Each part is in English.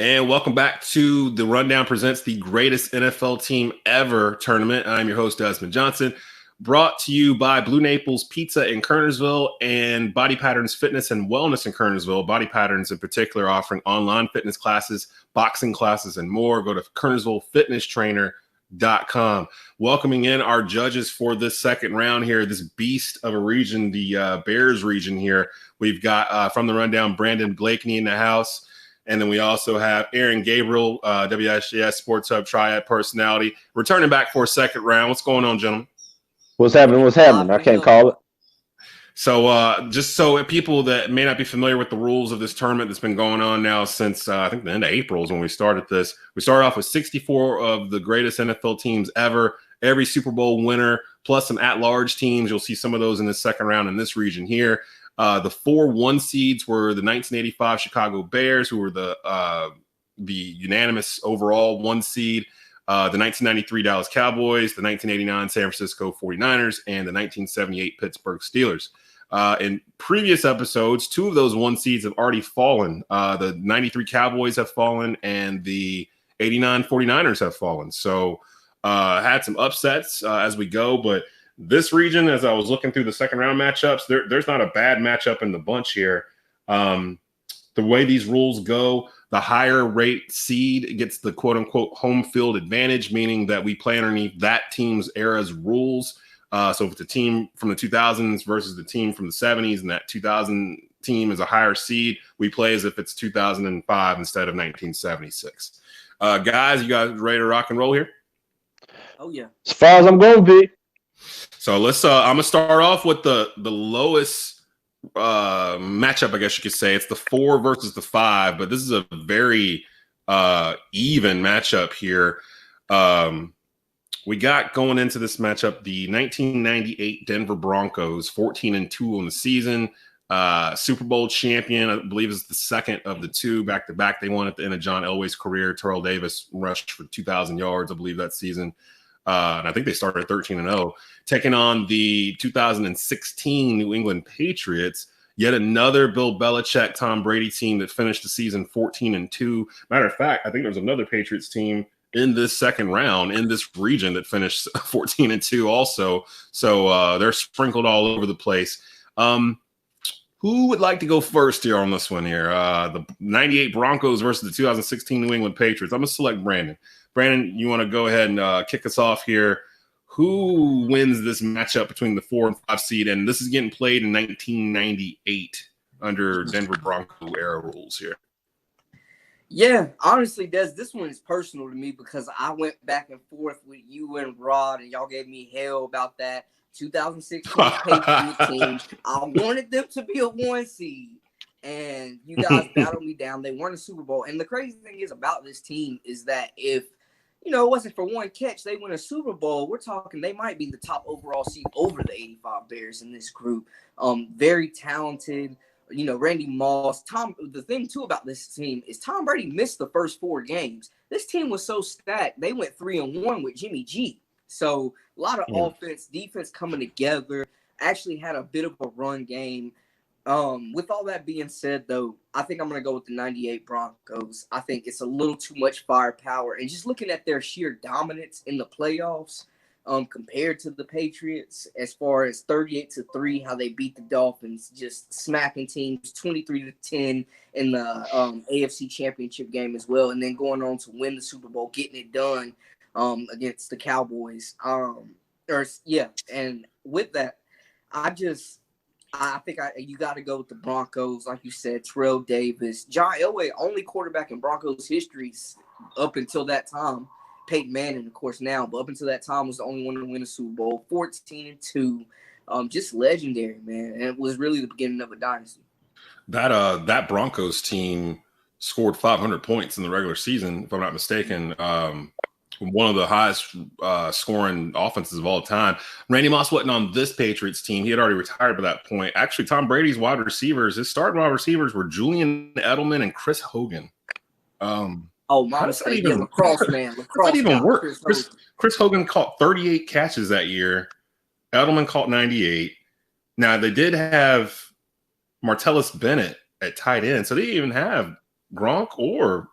And welcome back to the Rundown Presents the Greatest NFL Team Ever tournament. I'm your host, Desmond Johnson, brought to you by Blue Naples Pizza in Kernersville and Body Patterns Fitness and Wellness in Kernersville. Body Patterns in particular offering online fitness classes, boxing classes, and more. Go to KernersvilleFitnessTrainer.com. Welcoming in our judges for this second round here, this beast of a region, the Bears region here. We've got from the Rundown, Brandon Blakney in the house. And then we also have Aaron Gabriel, WSJS Sports Hub Triad personality, returning back for a second round. What's going on, gentlemen? What's happening? I can't call it. So just so people that may not be familiar with the rules of this tournament that's been going on now since I think the end of April is when we started this. We started off with 64 of the greatest NFL teams ever, every Super Bowl winner, plus some at-large teams. You'll see some of those in the second round in this region here. The 4 1 seeds were the 1985 Chicago Bears, who were the unanimous overall 1 seed, the 1993 Dallas Cowboys, the 1989 San Francisco 49ers, and the 1978 Pittsburgh Steelers. In previous episodes, 2 of those 1 seeds have already fallen. The 93 Cowboys have fallen, and the 89 49ers have fallen. So had some upsets as we go, but this region, as I was looking through the second round matchups, there's not a bad matchup in the bunch here. The way these rules go, the higher rate seed gets the quote unquote home field advantage, meaning that we play underneath that team's era's rules. So if it's a team from the 2000s versus the team from the 70s, and that 2000 team is a higher seed, we play as if it's 2005 instead of 1976. Guys, you guys ready to rock and roll here? Oh, yeah. As far as I'm going to be. So let's I'm gonna start off with the lowest matchup, I guess you could say. It's the 4 versus the 5, but this is a very even matchup here. We got going into this matchup the 1998 Denver Broncos, 14-2 on the season, Super Bowl champion. I believe is the second of the 2 back-to-back. They won at the end of John Elway's career. Terrell Davis rushed for 2,000 yards, I believe, that season. And I think they started 13-0, taking on the 2016 New England Patriots, yet another Bill Belichick, Tom Brady team that finished the season 14-2. Matter of fact, I think there's another Patriots team in this second round in this region that finished 14-2 also. So they're sprinkled all over the place. Who would like to go first here on this one here? The 98 Broncos versus the 2016 New England Patriots. I'm going to select Brandon. Brandon, you want to go ahead and kick us off here? Who wins this matchup between the 4 and 5 seed? And this is getting played in 1998 under Denver Bronco era rules here. Yeah, honestly, this one is personal to me because I went back and forth with you and Rod, and y'all gave me hell about that 2016 Patriot team. I wanted them to be a 1 seed, and you guys battled me down. They won a Super Bowl. And the crazy thing is about this team is that if it wasn't for one catch, they win a Super Bowl. We're talking they might be the top overall seed over the 85 Bears in this group. Very talented. Randy Moss. The thing, too, about this team is Tom Brady missed the first 4 games. This team was so stacked. They went 3-1 with Jimmy G. So a lot of offense, defense coming together. Actually had a bit of a run game. With all that being said, though, I think I'm going to go with the 98 Broncos. I think it's a little too much firepower. And just looking at their sheer dominance in the playoffs compared to the Patriots, as far as 38-3, how they beat the Dolphins, just smacking teams 23-10 in the AFC Championship game as well, and then going on to win the Super Bowl, getting it done against the Cowboys. And with that, I think you got to go with the Broncos, like you said. Terrell Davis, John Elway, only quarterback in Broncos history up until that time. Peyton Manning, of course, now, but up until that time was the only one to win a Super Bowl. 14-2, just legendary, man. And it was really the beginning of a dynasty. That Broncos team scored 500 points in the regular season, if I'm not mistaken. One of the highest scoring offenses of all time. Randy Moss wasn't on this Patriots team. He had already retired by that point. Actually, Tom Brady's wide receivers, his starting wide receivers were Julian Edelman and Chris Hogan. My mistake. Lacrosse man. Lacrosse that even work? Chris Hogan caught 38 catches that year. Edelman caught 98. Now, they did have Martellus Bennett at tight end, so they didn't even have Gronk or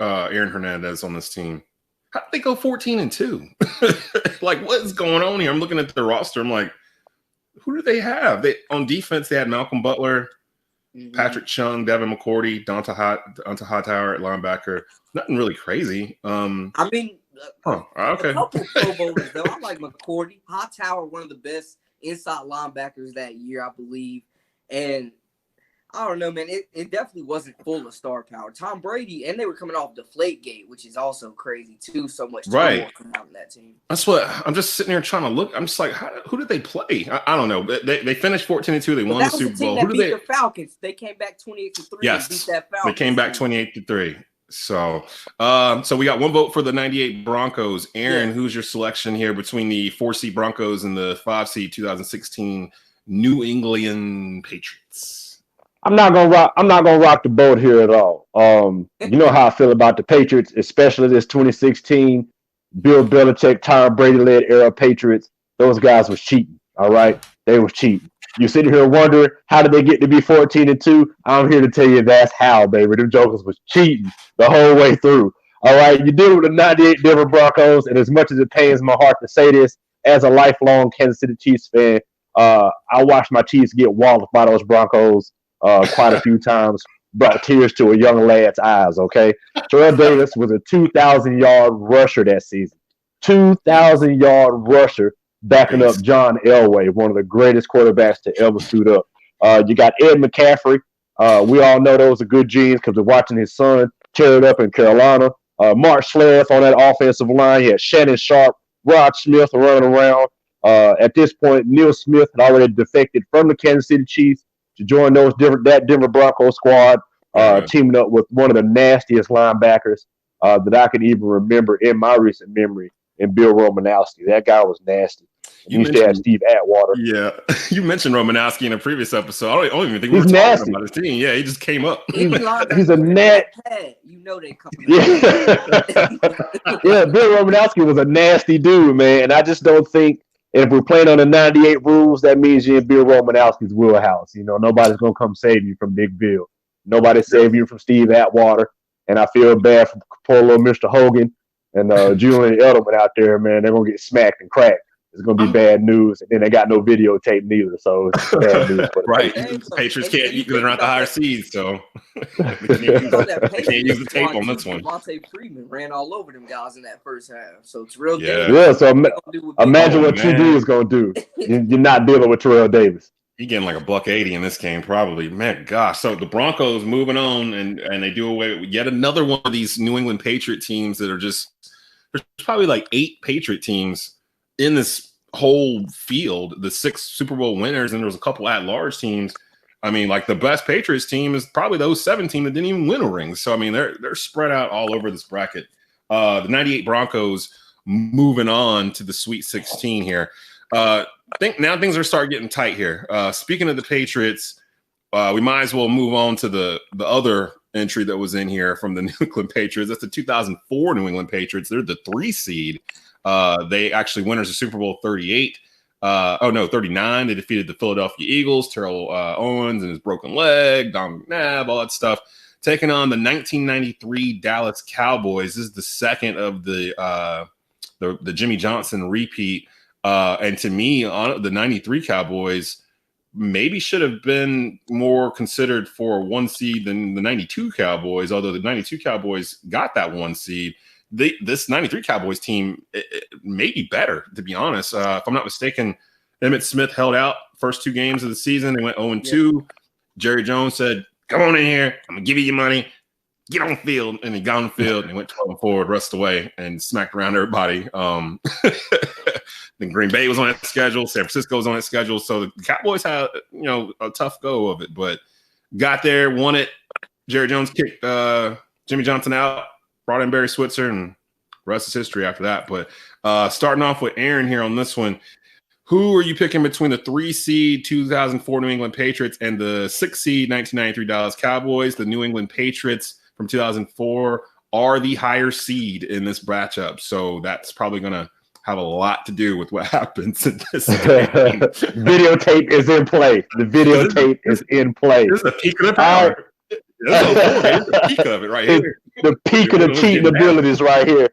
Aaron Hernandez on this team. How did they go 14-2? Like, what is going on here? I'm looking at the roster. I'm like, who do they have? They on defense, they had Malcolm Butler, Patrick Chung, Devin McCourty, Donta Hightower at linebacker. Nothing really crazy. I mean, okay. A couple Pro Bowlers, though. I like McCourty. Hightower, one of the best inside linebackers that year, I believe. And I don't know, man. It definitely wasn't full of star power. Tom Brady, and they were coming off Deflategate, which is also crazy, too. So much turmoil coming out in that team. That's what I'm just sitting here trying to look. I'm just like, who did they play? I don't know. They finished 14-2. They won the Super Bowl. Who did they? The Falcons. They came back 28-3. Yes, and beat that Falcons. They came back 28-3. So, so we got one vote for the 98 Broncos. Aaron, who's your selection here between the 4-seed Broncos and the 5-seed 2016 New England Patriots? I'm not gonna rock the boat here at all. You know how I feel about the Patriots, especially this 2016 Bill Belichick, Tom Brady led era Patriots. Those guys was cheating. All right, they was cheating. You sitting here wondering how did they get to be 14-2? I'm here to tell you that's how, baby. Them jokers was cheating the whole way through. All right, you deal with the 98 Denver Broncos, and as much as it pains my heart to say this, as a lifelong Kansas City Chiefs fan, I watched my Chiefs get walloped by those Broncos quite a few times, brought tears to a young lad's eyes, okay? Terrell Davis was a 2,000-yard rusher that season. 2,000-yard rusher backing up John Elway, one of the greatest quarterbacks to ever suit up. You got Ed McCaffrey. We all know those are good genes because we're watching his son tear it up in Carolina. Mark Schlereth on that offensive line. He had Shannon Sharp, Rod Smith running around. At this point, Neil Smith had already defected from the Kansas City Chiefs to join that Denver Broncos squad, teaming up with one of the nastiest linebackers that I could even remember in my recent memory, in Bill Romanowski. That guy was nasty. You used to have Steve Atwater. Yeah, you mentioned Romanowski in a previous episode. I don't even think we were talking about his team. Yeah, he just came up. He's a net. You know they come. Yeah, Bill Romanowski was a nasty dude, man. And I just don't think if we're playing on the 98 rules, that means you're in Bill Romanowski's wheelhouse. You know, nobody's gonna come save you from Big Bill. Nobody save you from Steve Atwater. And I feel bad for poor little Mr. Hogan and Julian Edelman out there, man. They're gonna get smacked and cracked. It's gonna be bad news, and then they got no videotape neither, so it's bad news. Right, Patriots can't because they're not the higher seeds, so they can't use the tape on this one. Devontae Freeman ran all over them guys in that first half, so it's real. Yeah. So imagine what TD is gonna do. You're not dealing with Terrell Davis. He getting like $180 in this game, probably. Man, gosh. So the Broncos moving on, and they do away with yet another one of these New England Patriot teams that are just. There's probably like 8 Patriot teams in this whole field, the 6 Super Bowl winners, and there's a couple at-large teams. I mean, like the best Patriots team is probably those 7 teams that didn't even win a ring. So I mean, they're spread out all over this bracket. The 98 Broncos moving on to the Sweet 16 here. I think now things are starting getting tight here. Speaking of the Patriots, we might as well move on to the other entry that was in here from the New England Patriots. That's the 2004 New England Patriots. They're the 3 seed. They actually winners of Super Bowl 38. 39. They defeated the Philadelphia Eagles, Terrell Owens and his broken leg, Don McNabb, all that stuff. Taking on the 1993 Dallas Cowboys. This is the second of the Jimmy Johnson repeat. And to me, on the 93 Cowboys maybe should have been more considered for a 1 seed than the 92 Cowboys, although the 92 Cowboys got that 1 seed. This 93 Cowboys team may be better, to be honest. If I'm not mistaken, Emmitt Smith held out first 2 games of the season. They went 0-2. Yeah. Jerry Jones said, come on in here. I'm going to give you your money. Get on the field. And he got on the field and went 12-4, rest away, and smacked around everybody. Then Green Bay was on that schedule. San Francisco was on that schedule. So the Cowboys had, a tough go of it, but got there, won it. Jerry Jones kicked Jimmy Johnson out, brought in Barry Switzer, and the rest is history after that. But starting off with Aaron here on this one, who are you picking between the 3 seed 2004 New England Patriots and the 6 seed 1993 Dallas Cowboys? The New England Patriots from 2004 are the higher seed in this matchup. So that's probably going to have a lot to do with what happens in this game. Videotape is in play. The videotape is in play. This is a peak of the power. Here's the peak of it right here. The peak of the cheating abilities right here.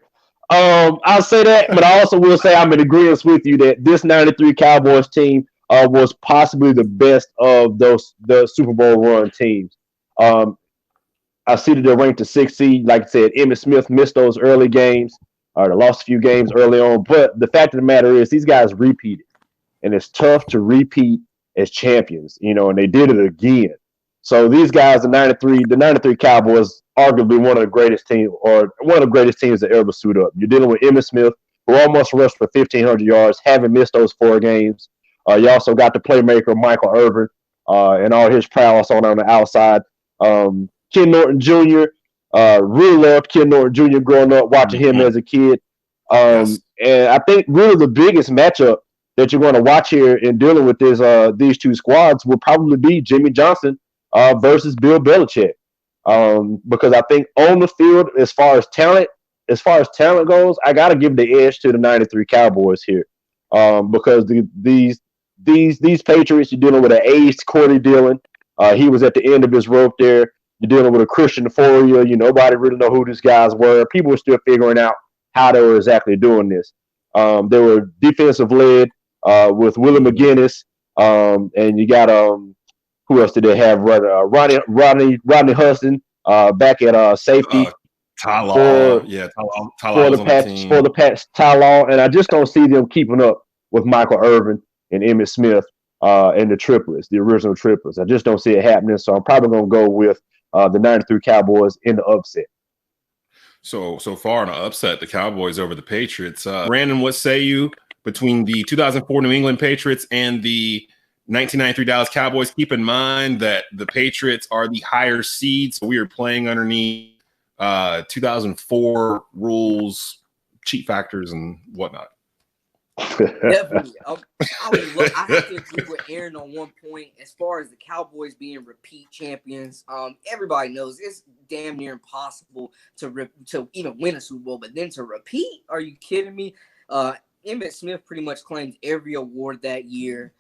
I'll say that, but I also will say I'm in agreement with you that this '93 Cowboys team was possibly the best of the Super Bowl run teams. I see that they're ranked the 6th seed. Like I said, Emmitt Smith missed those early games, or they lost a few games early on. But the fact of the matter is, these guys repeated, and it's tough to repeat as champions, and they did it again. So these guys, the '93 Cowboys, arguably one of the greatest teams, or one of the greatest teams that ever suit up. You're dealing with Emmitt Smith, who almost rushed for 1,500 yards, having missed those 4 games. You also got the playmaker Michael Irvin and all his prowess on the outside. Ken Norton Jr. Really loved Ken Norton Jr. growing up, watching him as a kid. And I think really the biggest matchup that you're going to watch here in dealing with these two squads will probably be Jimmy Johnson versus Bill Belichick. Because I think on the field, as far as talent goes, I got to give the edge to the '93 Cowboys here. Because these Patriots, you're dealing with an aged Corey Dillon. He was at the end of his rope there. You're dealing with a Christian Fourier. Nobody really know who these guys were. People were still figuring out how they were exactly doing this. They were defensive led with Willie McGinnis, and you got who else did they have? Rodney Hudson back at safety. Ty Law, for the Pats, Ty Law, and I just don't see them keeping up with Michael Irvin and Emmitt Smith and the original triplets. I just don't see it happening. So I'm probably going to go with the '93 Cowboys in the upset. So far in the upset, the Cowboys over the Patriots. Brandon, what say you between the 2004 New England Patriots and the 1993 Dallas Cowboys? Keep in mind that the Patriots are the higher seeds. So we are playing underneath 2004 rules, cheat factors, and whatnot. Definitely. I have to agree with Aaron on one point. As far as the Cowboys being repeat champions, everybody knows it's damn near impossible to even win a Super Bowl, but then to repeat? Are you kidding me? Emmitt Smith pretty much claimed every award that year.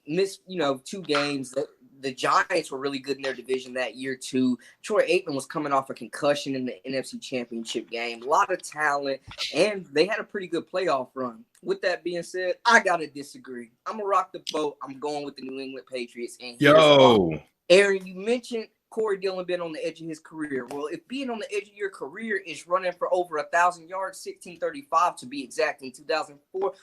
Missed 2 games. The Giants were really good in their division that year too. Troy Aikman was coming off a concussion in the NFC Championship game. A lot of talent, and they had a pretty good playoff run. With that being said, I gotta disagree. I'm gonna rock the boat. I'm going with the New England Patriots. And Aaron, you mentioned Corey Dillon being on the edge of his career. Well, if being on the edge of your career is running for over 1,000 yards, 1,635 to be exact in 2004, I'm gonna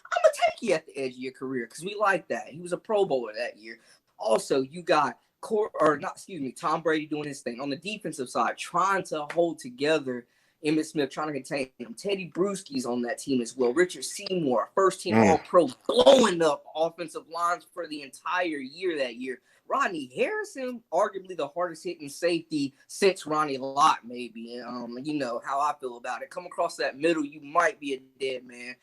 take you at the edge of your career because we like that. He was a Pro Bowler that year. Also, you got Tom Brady doing his thing on the defensive side, trying to hold together Emmitt Smith, trying to contain him. Teddy Bruschi's on that team as well. Richard Seymour, first-team All-Pro, blowing up offensive lines for the entire year that year. Rodney Harrison, arguably the hardest-hitting safety since Ronnie Lott, maybe. You know how I feel about it. Come across that middle, you might be a dead man.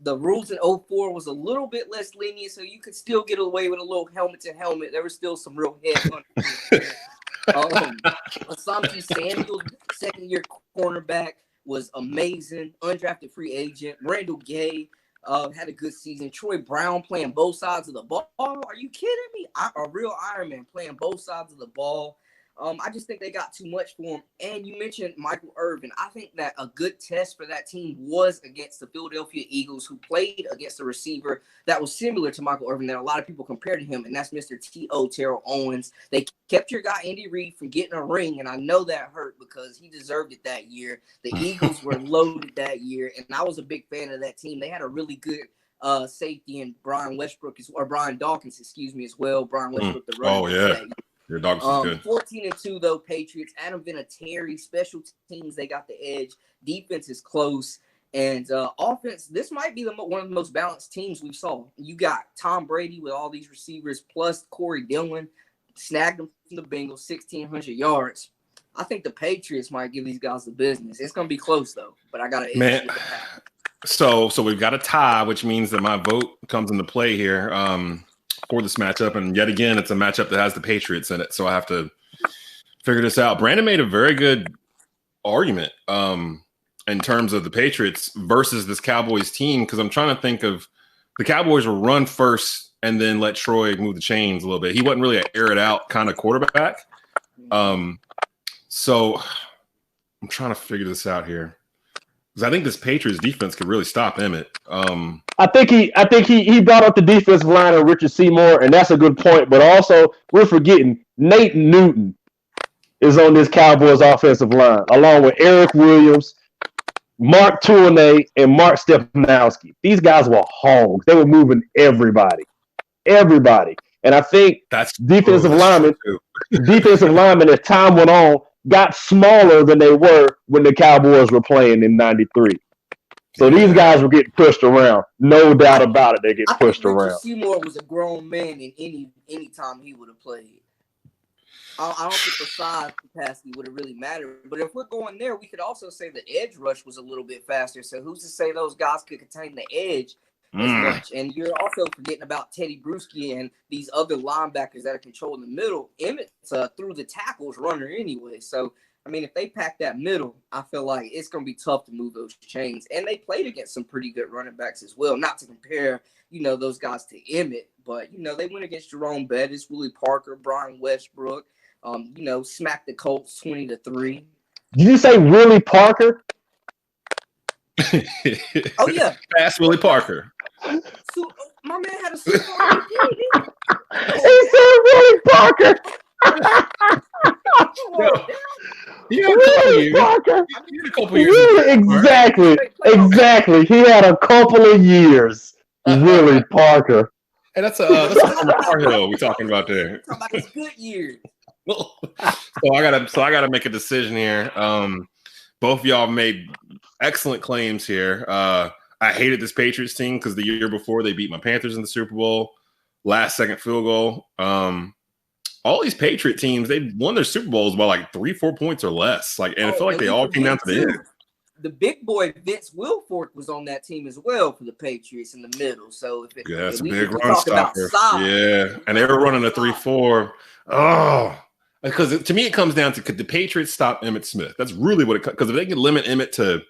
The rules in 2004 was a little bit less lenient, so you could still get away with a little helmet-to-helmet. There was still some real head Asante Samuel, second-year cornerback, was amazing. Undrafted free agent. Randall Gay had a good season. Troy Brown playing both sides of the ball. Are you kidding me? A real Iron Man playing both sides of the ball. I just think they got too much for him. And you mentioned Michael Irvin. I think that a good test for that team was against the Philadelphia Eagles, who played against a receiver that was similar to Michael Irvin that a lot of people compared to him, and that's Mr. T.O. Terrell Owens. They kept your guy Andy Reid from getting a ring, and I know that hurt because he deserved it that year. The Eagles were loaded that year, and I was a big fan of that team. They had a really good safety in Brian Dawkins, as well. Brian Westbrook, the running back that year. Your dog's good. 14-2 though, Patriots. Adam Vinatieri, special teams, they got the edge. Defense is close, and offense. This might be one of the most balanced teams we saw. You got Tom Brady with all these receivers, plus Corey Dillon, snagged them from the Bengals, 1,600 yards. I think the Patriots might give these guys the business. It's gonna be close though, but I got to. So we've got a tie, which means that my vote comes into play here. For this matchup, and yet again, it's a matchup that has the Patriots in it, so I have to figure this out. Brandon made a very good argument in terms of the Patriots versus this Cowboys team, because I'm trying to think of the Cowboys will run first and then let Troy move the chains a little bit. He wasn't really an air it out kind of quarterback, So I'm trying to figure this out here because I think this Patriots defense could really stop Emmett. I think he brought up the defensive line of Richard Seymour, and that's a good point. But also, we're forgetting Nate Newton is on this Cowboys offensive line, along with Eric Williams, Mark Tournay, and Mark Stefanowski. These guys were hogs. They were moving everybody. And I think defensive linemen, as time went on, got smaller than they were when the Cowboys were playing in '93. So these guys were getting pushed around. No doubt about it, they get pushed around. Richard Seymour was a grown man in any time he would have played. I don't think the size capacity would have really mattered. But if we're going there, we could also say the edge rush was a little bit faster. So who's to say those guys could contain the edge as much? And you're also forgetting about Teddy Bruschi and these other linebackers that are controlling the middle. Emmett's through the tackles runner anyway. So, I mean, if they pack that middle, I feel like it's going to be tough to move those chains. And they played against some pretty good running backs as well. Not to compare, those guys to Emmett. But, they went against Jerome Bettis, Willie Parker, Brian Westbrook. Smacked the Colts 20-3. Did you say Willie Parker? Oh, yeah. Fast Willie Parker. So, my man had a Super Bowl. He said Willie Parker. Willie Parker. Exactly. He had a couple of years. Willie Parker. Hey, that's a Tar Heel we're talking about there. Talking about his good years. So I gotta make a decision here. Both of y'all made excellent claims here. I hated this Patriots team because the year before they beat my Panthers in the Super Bowl, last second field goal. All these Patriot teams, they won their Super Bowls by like 3-4 points or less. And I feel like they all came down to the end. The big boy Vince Wilfork was on that team as well for the Patriots in the middle. So that's a big run stopper. Yeah, and they were running a 3-4. Oh. Because to me, it comes down to could the Patriots stop Emmitt Smith? That's really what it – because if they can limit Emmitt to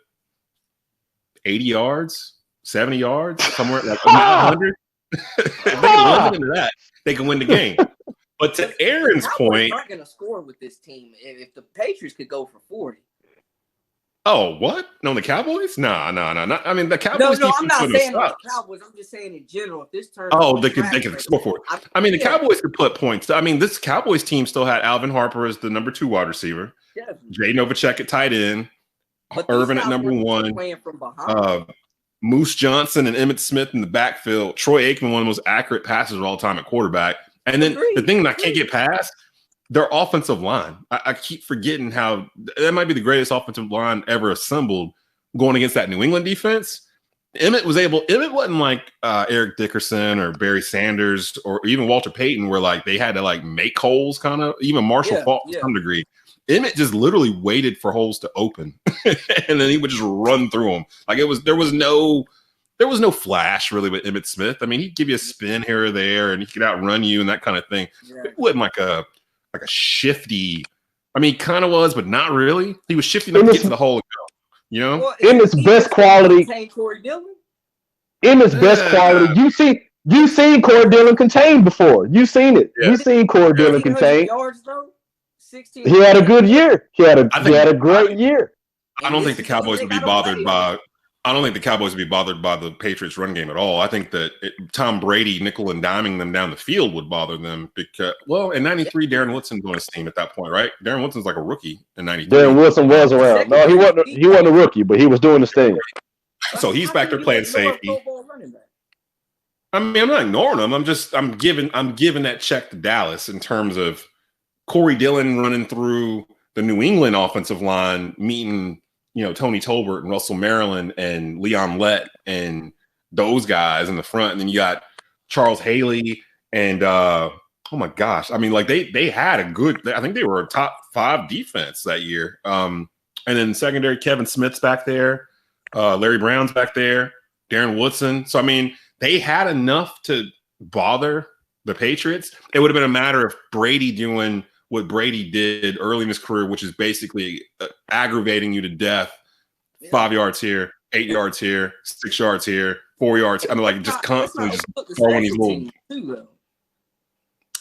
80 yards, 70 yards, somewhere like 100, if they can limit him to that, they can win the game. But to Aaron's point – they're not going to score with this team if the Patriots could go for 40. Oh, what? No, the Cowboys? No. I mean, the Cowboys. No, I'm not saying the Cowboys. I'm just saying in general. If this turns, they can score for it. I mean, the Cowboys could put points. I mean, this Cowboys team still had Alvin Harper as the number 2 wide receiver, Jay Novacek at tight end, Irvin at number 1, from behind. Moose Johnson and Emmitt Smith in the backfield. Troy Aikman, one of the most accurate passers of all time at quarterback. And then the thing that I can't get past. Their offensive line. I keep forgetting how that might be the greatest offensive line ever assembled going against that New England defense. Emmitt wasn't like Eric Dickerson or Barry Sanders or even Walter Payton where like they had to make holes kind of, even Marshall Faulk to some degree. Emmitt just literally waited for holes to open and then he would just run through them. There was no flash really with Emmitt Smith. I mean, he'd give you a spin here or there and he could outrun you and that kind of thing. Yeah. It wasn't like a shifty. I mean, he kind of was, but not really. He was shifty enough to get to the hole and go. Well, in its best quality. In its best quality, you've seen Corey Dillon contained before. You've seen it. Yeah. You've seen Corey Dillon contained. He had a good year. He had a great year. I don't think the Cowboys would be bothered by. I don't think the Cowboys would be bothered by the Patriots' run game at all. I think that Tom Brady nickel and diming them down the field would bother them because, in '93, Darren Woodson was on his team at that point, right? Darren Woodson's like a rookie in '93. Darren Woodson was around. No, he wasn't a rookie, but he was doing his thing. So he's back there playing safety. I mean, I'm not ignoring him. I'm giving that check to Dallas in terms of Corey Dillon running through the New England offensive line, meeting Tony Tolbert and Russell Maryland and Leon Lett and those guys in the front. And then you got Charles Haley and oh my gosh. I mean, they had a good, I think they were a top 5 defense that year. And then secondary, Kevin Smith's back there. Larry Brown's back there. Darren Woodson. So, I mean, they had enough to bother the Patriots. It would have been a matter of Brady doing what Brady did early in his career, which is basically aggravating you to death. 5 yards here, 8 yards here, 6 yards here, 4 yards. I mean, just constantly just throwing these little.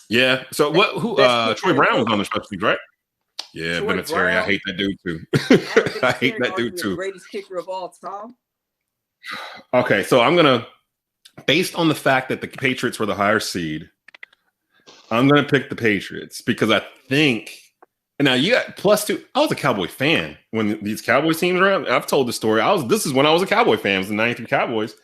Yeah. So Troy Brown was on the special teams, right? Yeah, Troy Vinatieri. I Brown. hate that dude too. Adam I hate Vinatieri, that dude arguably the too. greatest kicker of all time. Okay, so I'm gonna, based on the fact that the Patriots were the higher seed, I'm gonna pick the Patriots because I think. And now you got +2. I was a Cowboy fan when these Cowboys teams were around. I've told the story. This is when I was a Cowboy fan. It was the '93 Cowboys.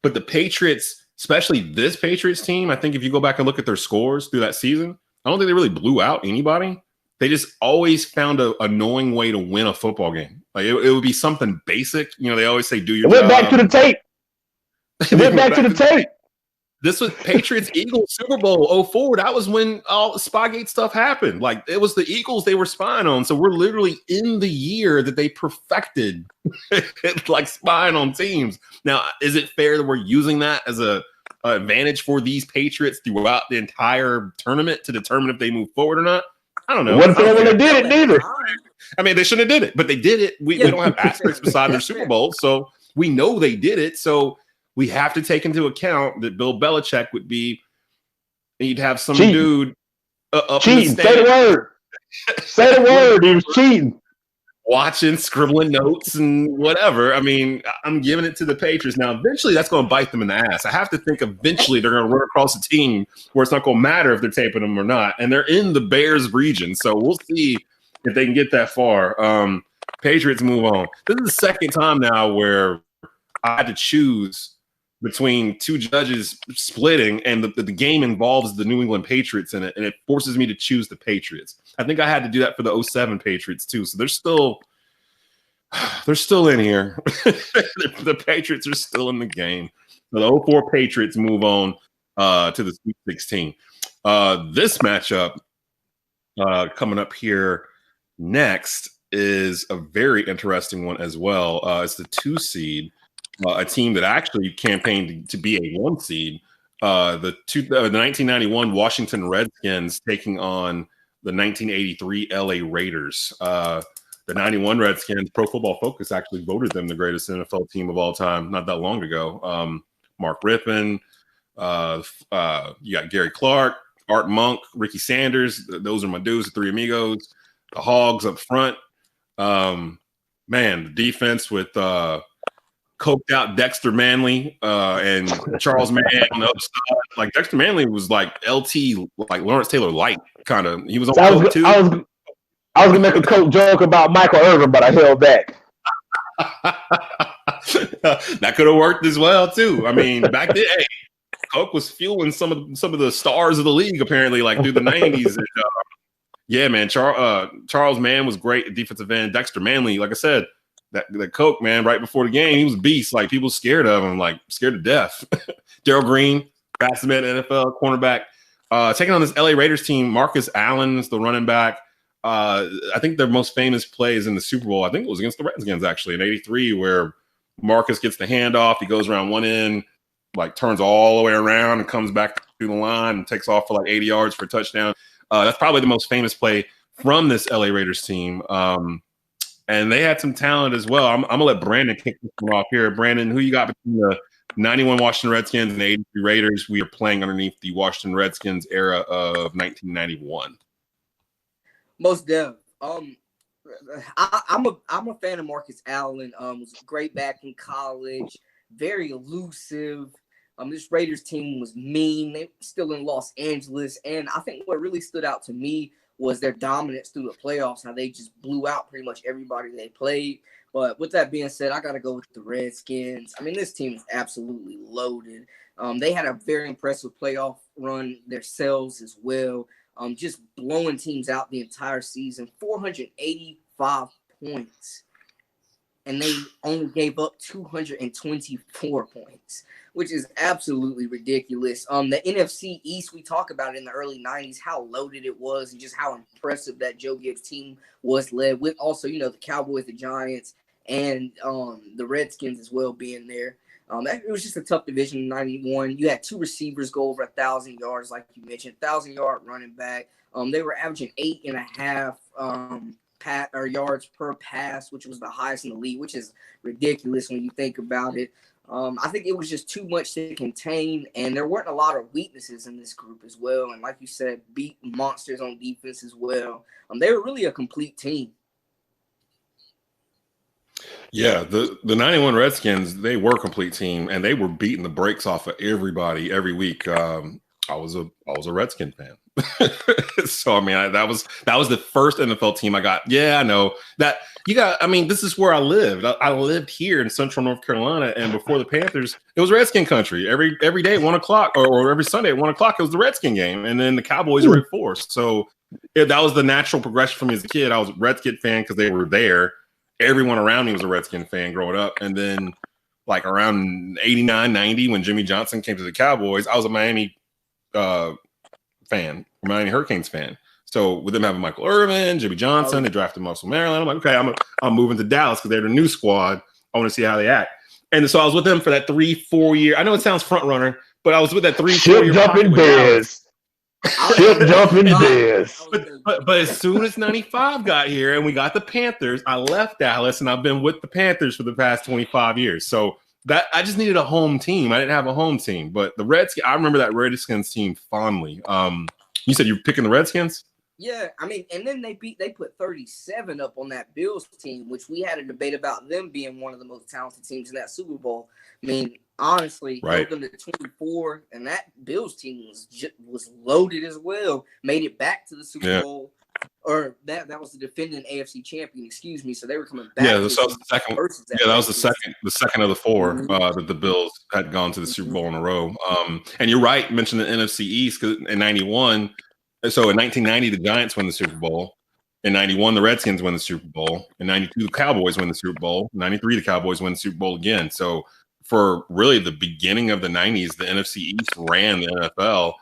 But the Patriots, especially this Patriots team, I think if you go back and look at their scores through that season, I don't think they really blew out anybody. They just always found a annoying way to win a football game. Like it would be something basic. You know, they always say, do your It job. went back to the tape. It went back to the tape. This was Patriots Eagles Super Bowl 04. That was when all the Spygate stuff happened. Like it was the Eagles they were spying on. So we're literally in the year that they perfected like spying on teams. Now, is it fair that we're using that as a advantage for these Patriots throughout the entire tournament to determine if they move forward or not? I don't know. What fair when they did it, neither. I mean, they shouldn't have did it, but they did it. We don't have asterisks beside their Super Bowl, so we know they did it. So we have to take into account that Bill Belichick would be, he'd have some cheating. dude up cheating. in the Say the word. Say the word. He was cheating. Watching, scribbling notes and whatever. I mean, I'm giving it to the Patriots. Now, eventually that's going to bite them in the ass. I have to think eventually they're going to run across a team where it's not going to matter if they're taping them or not. And they're in the Bears region. So we'll see if they can get that far. Patriots move on. This is the second time now where I had to choose between two judges splitting, and the game involves the New England Patriots in it, and it forces me to choose the Patriots. I think I had to do that for the 07 Patriots too. So they're still in here. The Patriots are still in the game. So the 04 Patriots move on to the Sweet 16. This matchup coming up here next is a very interesting one as well. It's the 2 seed. A team that actually campaigned to be a 1 seed, the 1991 Washington Redskins taking on the 1983 LA Raiders. The 91 Redskins, Pro Football Focus actually voted them the greatest NFL team of all time not that long ago. Mark Rippon, you got Gary Clark, Art Monk, Ricky Sanders. Those are my dudes, the Three Amigos. The Hogs up front. Man, the defense with coked out Dexter Manley and Charles Mann on the other side. Like Dexter Manley was like LT, like Lawrence Taylor light, kind of. He was on coke too. I was gonna make a coke joke about Michael Irvin, but I held back. That could have worked as well too. I mean, back then, hey, coke was fueling some of the stars of the league apparently, like through the '90s. And, yeah, man, Charles Mann was great at defensive end. Dexter Manley, like I said. That coke, man, right before the game, he was a beast. Like people scared of him, like scared to death. Darrell Green, fastest man in the NFL, cornerback. Taking on this LA Raiders team, Marcus Allen's the running back. I think their most famous play is in the Super Bowl. I think it was against the Redskins actually in '83, where Marcus gets the handoff. He goes around one end, like turns all the way around and comes back to the line and takes off for like 80 yards for a touchdown. That's probably the most famous play from this LA Raiders team. And they had some talent as well. I'm going to let Brandon kick this one off here. Brandon, who you got between the 91 Washington Redskins and the 83 Raiders? We are playing underneath the Washington Redskins era of 1991. Most definitely. I'm a fan of Marcus Allen. Was great back in college. Very elusive. This Raiders team was mean. They were still in Los Angeles. And I think what really stood out to me was their dominance through the playoffs, how they just blew out pretty much everybody they played. But with that being said, I got to go with the Redskins. I mean, this team is absolutely loaded. They had a very impressive playoff run themselves as well, just blowing teams out the entire season, 485 points. And they only gave up 224 points, which is absolutely ridiculous. The NFC East, we talk about it in the early 90s, how loaded it was and just how impressive that Joe Gibbs team was led with. Also, the Cowboys, the Giants, and the Redskins as well being there. It was just a tough division in 91. You had 2 receivers go over 1,000 yards, like you mentioned, 1,000-yard running back. They were averaging 8.5 yards per pass, which was the highest in the league, which is ridiculous when you think about it. I think it was just too much to contain, and there weren't a lot of weaknesses in this group as well. And like you said, beat monsters on defense as well. They were really a complete team. Yeah, the 91 Redskins, they were a complete team, and they were beating the brakes off of everybody every week. I was a Redskin fan. So I mean, that was the first NFL team I got. Yeah, I know that you got. I mean, this is where I lived. I lived here in Central North Carolina, and before the Panthers, it was Redskin country. Every day at 1 o'clock, or every Sunday at 1 o'clock, it was the Redskin game, and then the Cowboys were at 4. So that was the natural progression for me as a kid. I was a Redskin fan because they were there. Everyone around me was a Redskin fan growing up, and then like around 89, 90, when Jimmy Johnson came to the Cowboys, I was a Miami fan, Miami Hurricanes fan. So with them having Michael Irvin, Jimmy Johnson, they drafted Muscle Maryland. I'm like, okay, I'm moving to Dallas because they're the new squad. I want to see how they act. And so I was with them for that 3-4 year. I know it sounds front runner, but I was with that 3-4 year. Jumping Bears. Jumping Bears. But as soon as 95 got here and we got the Panthers, I left Dallas and I've been with the Panthers for the past 25 years. So that I just needed a home team. I didn't have a home team, but the Redskins, I remember that Redskins team fondly. You said you're picking the Redskins? Yeah, I mean, and then they put 37 up on that Bills team, which we had a debate about them being one of the most talented teams in that Super Bowl. I mean, honestly, right. Them to 24, and that Bills team was loaded as well. Made it back to the Super Bowl, or that was the defending AFC champion. Excuse me. So they were coming back. Yeah, that was the second. That was the second of the 4 that the Bills had gone to the Super Bowl in a row. And you're right. Mentioned the NFC East because in '91. So in 1990, the Giants win the Super Bowl. In 91, the Redskins win the Super Bowl. In 92, the Cowboys win the Super Bowl. In 93, the Cowboys win the Super Bowl again. So for really the beginning of the 90s, the NFC East ran the NFL,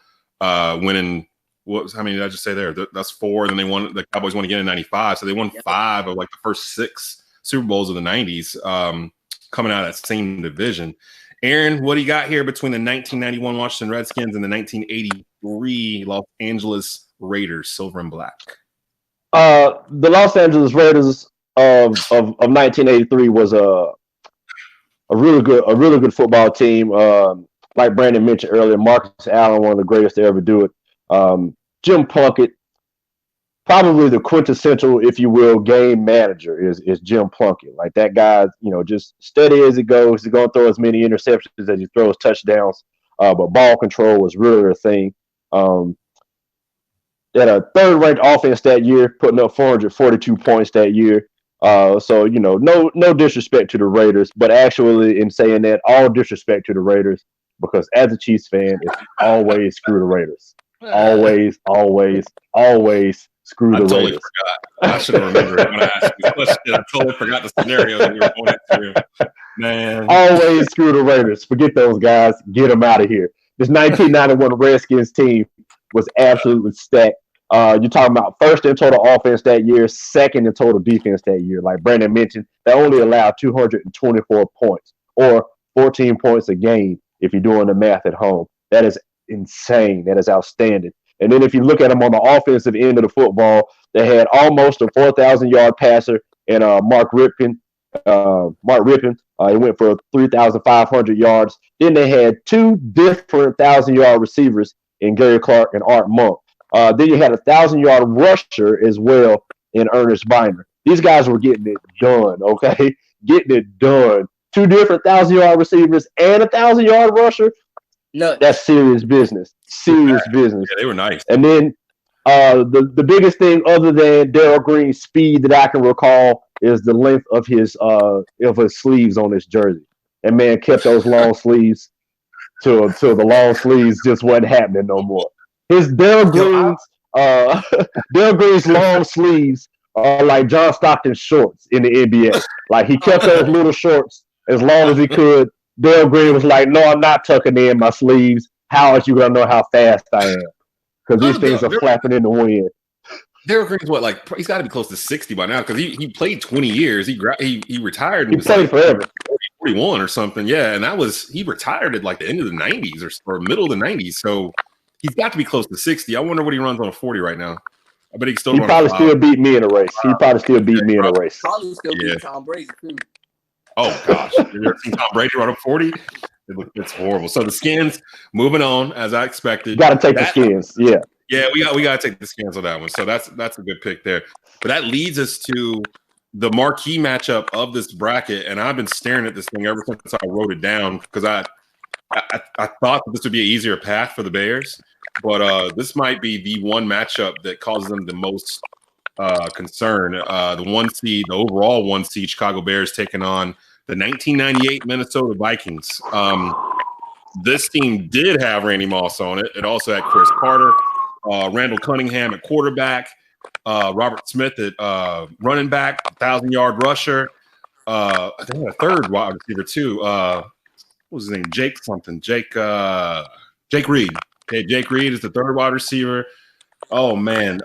winning. How many did I just say there? That's 4. Then they won. The Cowboys won again in 95. So they won 5 of like the first 6 Super Bowls of the 90s, coming out of that same division. Aaron, what do you got here between the 1991 Washington Redskins and the 1983 Los Angeles Raiders, silver and black? The Los Angeles Raiders of 1983 was a really good football team. Like Brandon mentioned earlier, Marcus Allen, one of the greatest to ever do it. Jim Plunkett, probably the quintessential, if you will, game manager is Jim Plunkett. Like that guy, just steady as he goes. He's going to throw as many interceptions as he throws touchdowns. But ball control was really their thing. They had a third-ranked offense that year, putting up 442 points that year. So, no disrespect to the Raiders, but actually in saying that, all disrespect to the Raiders, because as a Chiefs fan, it's always screw the Raiders. Always, always, always screw the totally Raiders. Forgot. I should have remembered it when I asked you the question. I totally forgot the scenario that we were going into. Man. Always screw the Raiders. Forget those guys. Get them out of here. This 1991 Redskins team was absolutely stacked. You're talking about first in total offense that year, second in total defense that year. Like Brandon mentioned, they only allowed 224 points, or 14 points a game if you're doing the math at home. That is insane. That is outstanding. And then if you look at them on the offensive end of the football, they had almost a 4,000-yard passer in Mark Rippon. He went for 3,500 yards. Then they had 2 different 1,000-yard receivers in Gary Clark and Art Monk. Then you had a 1,000-yard rusher as well in Ernest Biner. These guys were getting it done, okay? Getting it done. 2 different 1,000-yard receivers and a 1,000-yard rusher. No, that's serious business. Serious business. Yeah, they were nice. And then the biggest thing, other than Darryl Green's speed that I can recall, is the length of his sleeves on his jersey. And man kept those long sleeves till the long sleeves just wasn't happening no more. His Darryl Green's long sleeves are like John Stockton's shorts in the NBA. Like he kept those little shorts as long as he could. Darryl Green was like, "No, I'm not tucking in my sleeves. How are you gonna know how fast I am? Because these things are flapping in the wind." Darryl Green's what, he's got to be close to 60 by now because he played 20 years. He retired. He played forever. 41 or something, yeah. And he retired at like the end of the 90s or middle of the 90s. So he's got to be close to 60. I wonder what he runs on a 40 right now. I bet he probably still beat me in a race. He probably still beat me in a race. Probably still beat Tom Brady too. Oh gosh, you ever seen Tom Brady run up 40? It's horrible. So the Skins moving on as I expected. Got to take the Skins. Yeah. Yeah, we got to take the Skins on that one. So that's a good pick there. But that leads us to the marquee matchup of this bracket, and I've been staring at this thing ever since I wrote it down because I thought that this would be an easier path for the Bears, but this might be the one matchup that causes them the most concern. The overall one seed Chicago Bears taking on the 1998 Minnesota Vikings. This team did have Randy Moss on it. It also had Chris Carter, Randall Cunningham at quarterback, Robert Smith at running back, 1,000-yard rusher. I think a third wide receiver too. What was his name? Jake Reed. Okay, Jake Reed is the third wide receiver. Oh man,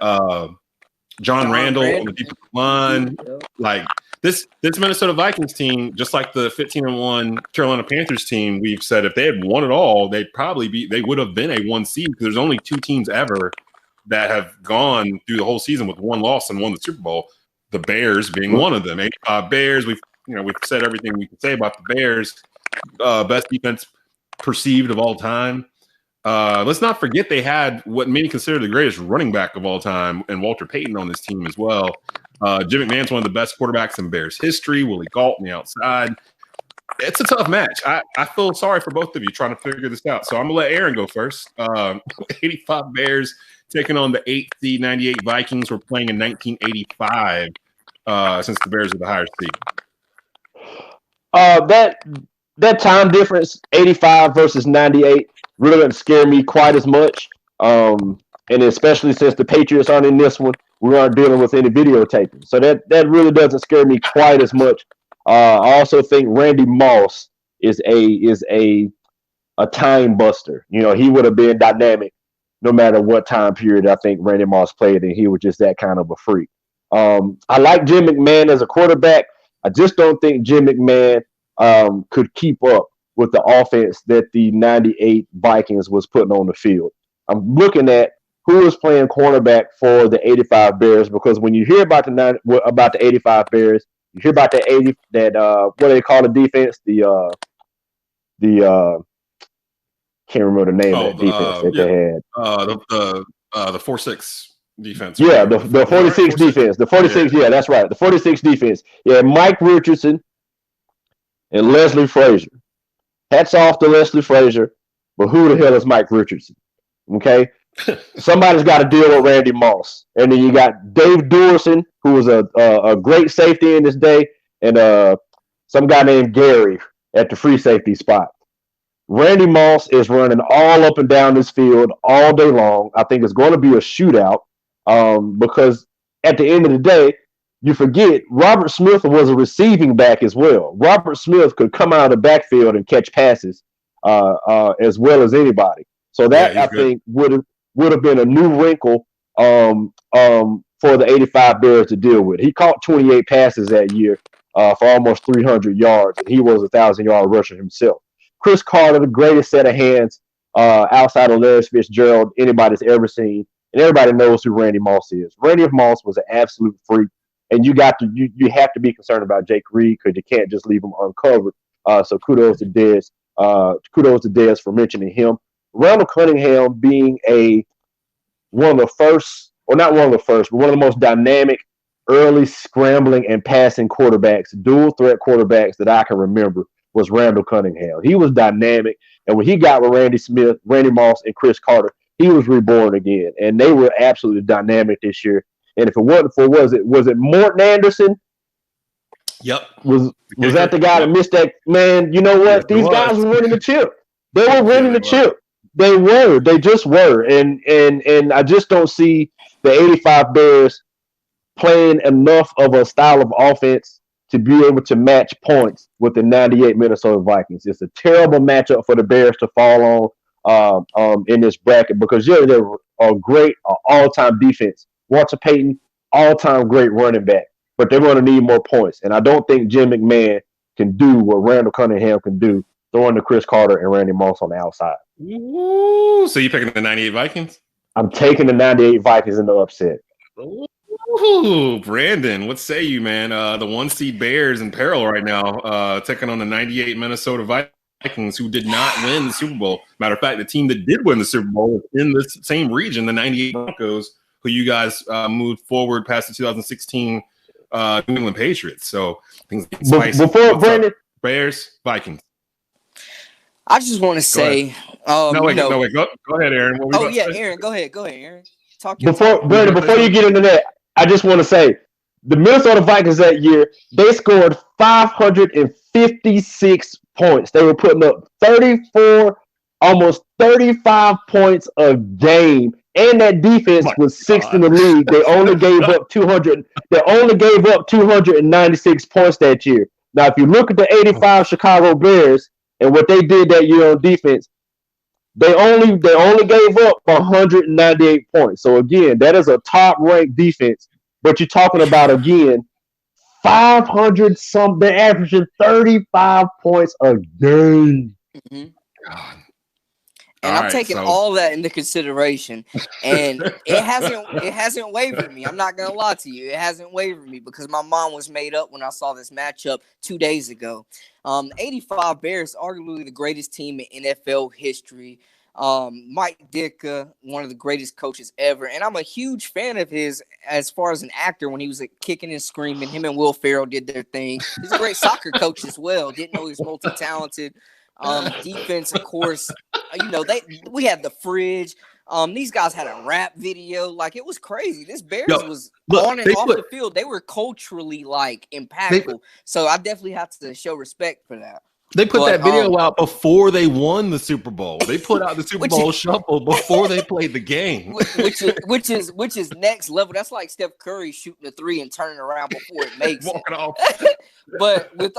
John Randall on the defensive line. Like this Minnesota Vikings team, just like the 15-1 Carolina Panthers team, we've said if they had won it all, they would have been a 1 seed because there's only 2 teams ever that have gone through the whole season with 1 loss and won the Super Bowl. The Bears being one of them. 85 Bears. We've said everything we can say about the Bears. Best defense perceived of all time. Let's not forget they had what many consider the greatest running back of all time, and Walter Payton on this team as well. Jim McMahon's one of the best quarterbacks in Bears history. Willie Gault on the outside. It's a tough match. I feel sorry for both of you trying to figure this out. So I'm gonna let Aaron go first. 85 Bears taking on the 8th seed 98 Vikings. We're playing in 1985 since the Bears are the higher seed. That time difference, 85 versus 98, really doesn't scare me quite as much. And especially since the Patriots aren't in this one, we aren't dealing with any videotaping. So that really doesn't scare me quite as much. I also think Randy Moss is a time buster. You know, he would have been dynamic no matter what time period I think Randy Moss played, and he was just that kind of a freak. I like Jim McMahon as a quarterback. I just don't think Jim McMahon could keep up with the offense that the 98 Vikings was putting on the field. I'm looking at who is playing cornerback for the 85 Bears, because when you hear about the 85 Bears, you hear about what do they call the defense? The can't remember the name of that defense that they had. The 4-6 defense. Yeah, the 46 defense. The 46, yeah, that's right. The 46 defense. Yeah, Mike Richardson and Leslie Frazier. Hats off to Leslie Frazier, but who the hell is Mike Richardson? Okay? Somebody's got to deal with Randy Moss. And then you got Dave Dorson, who was a great safety in this day, and some guy named Gary at the free safety spot. Randy Moss is running all up and down this field all day long. I think it's going to be a shootout because at the end of the day, you forget Robert Smith was a receiving back as well. Robert Smith could come out of the backfield and catch passes as well as anybody. So that I think would have been a new wrinkle for the 85 Bears to deal with. He caught 28 passes that year for almost 300 yards, and he was a 1,000-yard rusher himself. Chris Carter, the greatest set of hands outside of Larry Fitzgerald anybody's ever seen, and everybody knows who Randy Moss is. Randy Moss was an absolute freak, and you have to be concerned about Jake Reed because you can't just leave him uncovered. So kudos to Dez. Kudos to Dez for mentioning him. Randall Cunningham being one of the first, or not one of the first, but one of the most dynamic early scrambling and passing quarterbacks, dual threat quarterbacks that I can remember was Randall Cunningham. He was dynamic, and when he got with Randy Smith, Randy Moss, and Chris Carter, he was reborn again, and they were absolutely dynamic this year. And if it wasn't for was it Morton Anderson? Yep. Was that the guy that missed that? Man, you know what? These guys were winning the chip. They were winning the chip. They were. They just were. And I just don't see the 85 Bears playing enough of a style of offense to be able to match points with the 98 Minnesota Vikings. It's a terrible matchup for the Bears to fall on in this bracket because, yeah, they're a great all-time defense. Walter Payton, all-time great running back, but they're going to need more points. And I don't think Jim McMahon can do what Randall Cunningham can do, throwing to Chris Carter and Randy Moss on the outside. Ooh, so you picking the 98 Vikings? I'm taking the 98 Vikings in the upset. Ooh, Ooh, Brandon, what say you, man? The 1 seed Bears in peril right now, taking on the 98 Minnesota Vikings, who did not win the Super Bowl. Matter of fact, the team that did win the Super Bowl was in this same region, the 98 Broncos, who you guys moved forward past the 2016 New England Patriots. So things get spicy. Before Brandon, Bears, Vikings. I just want to say, no, wait. Go ahead, Aaron. Aaron, go ahead, Aaron. Before you get into that, I just want to say the Minnesota Vikings that year, they scored 556 points. They were putting up 34, almost 35 points a game. And that defense was sixth in the league. They only gave up 200. They only gave up 296 points that year. Now, if you look at the 85 Chicago Bears and what they did that year on defense, they only gave up 198 points. So again, that is a top ranked defense. But you're talking about again 500 some. They're averaging 35 points a game. Mm-hmm. And I'm taking all that into consideration, and it hasn't wavered me. I'm not gonna lie to you, it hasn't wavered me because my mind was made up when I saw this matchup 2 days ago. 85 Bears, arguably the greatest team in NFL history. Mike Ditka, one of the greatest coaches ever, and I'm a huge fan of his as far as an actor. When he was kicking and screaming, him and Will Ferrell did their thing. He's a great soccer coach as well. Didn't know he was multi-talented. Defense, of course, we had the fridge. These guys had a rap video. Like, it was crazy. This Bears was on and off the field. They were culturally impactful. So I definitely have to show respect for that. They put that video out before they won the Super Bowl. They put out the Super Bowl shuffle before they played the game, which is next level. That's like Steph Curry shooting a three and turning around before it makes it. But with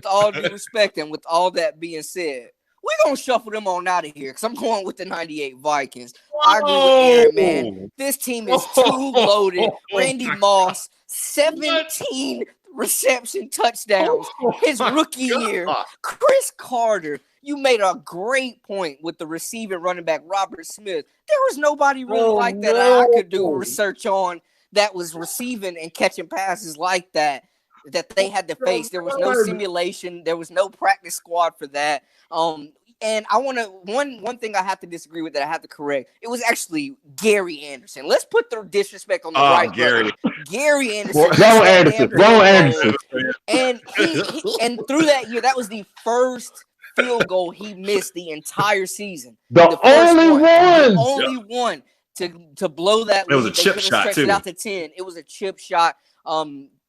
all due respect and with all that being said, we're gonna shuffle them on out of here because I'm going with the 98 Vikings. I agree with Aaron, man. This team is too loaded. Randy Moss, 17 reception touchdowns his rookie year. Chris Carter, you made a great point with the receiving running back Robert Smith. There was nobody really like that I could do research on that was receiving and catching passes like that they had to face. There was no simulation. There was no practice squad for that. And I want to one thing I have to disagree with that I have to correct. It was actually Gary Anderson. Let's put the disrespect on the right. Gary Anderson. Wrong Anderson. And and through that year, that was the first field goal he missed the entire season. The only one to blow that lead. It was a chip shot too. It out to 10. It was a chip shot.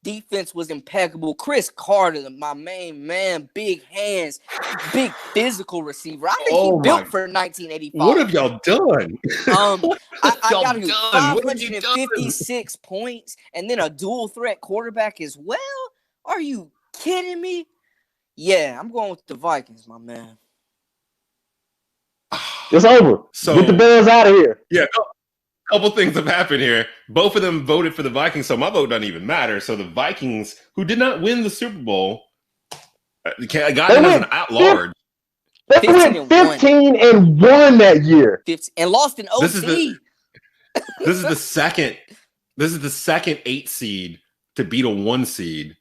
Defense was impeccable. Chris Carter, my main man, big hands, big physical receiver. I think he built for 1985. What have y'all done? I got 556 points and then a dual threat quarterback as well. Are you kidding me? Yeah, I'm going with the Vikings, my man. It's over. So get the Bears out of here. Yeah. Couple things have happened here. Both of them voted for the Vikings, so my vote doesn't even matter. So the Vikings, who did not win the Super Bowl, got in as an at-large. They went 15-1 that year, and lost an OT. This is the second 8 seed to beat a 1 seed